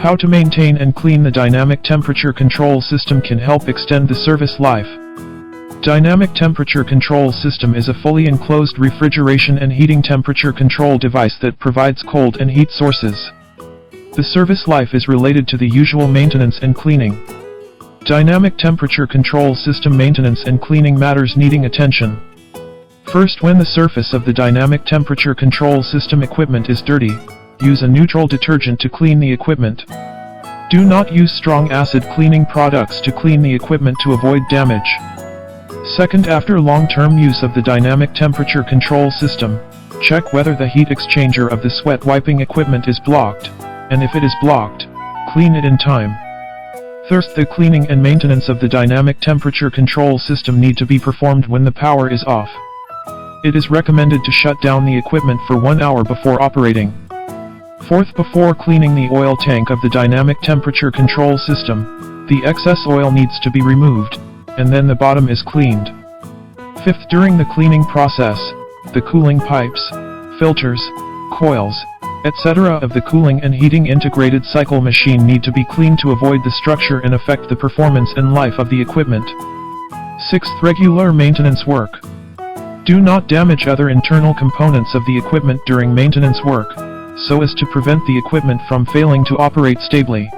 How to maintain and clean the dynamic temperature control system can help extend the service life. Dynamic temperature control system is a fully enclosed refrigeration and heating temperature control device that provides cold and heat sources. The service life is related to the usual maintenance and cleaning. Dynamic temperature control system maintenance and cleaning matters needing attention. First, when the surface of the dynamic temperature control system equipment is dirty, use a neutral detergent to clean the equipment. Do not use strong acid cleaning products to clean the equipment to avoid damage. Second, after long-term use of the dynamic temperature control system, check whether the heat exchanger of the sweat wiping equipment is blocked, and if it is blocked, clean it in time. Third, the cleaning and maintenance of the dynamic temperature control system need to be performed when the power is off. It is recommended to shut down the equipment for 1 hour before operating. Fourth, before cleaning the oil tank of the dynamic temperature control system, the excess oil needs to be removed, and then the bottom is cleaned. Fifth, during the cleaning process, the cooling pipes, filters, coils, etc. of the cooling and heating integrated cycle machine need to be cleaned to avoid the structure and affect the performance and life of the equipment. Sixth, regular maintenance work. Do not damage other internal components of the equipment during maintenance work, so as to prevent the equipment from failing to operate stably.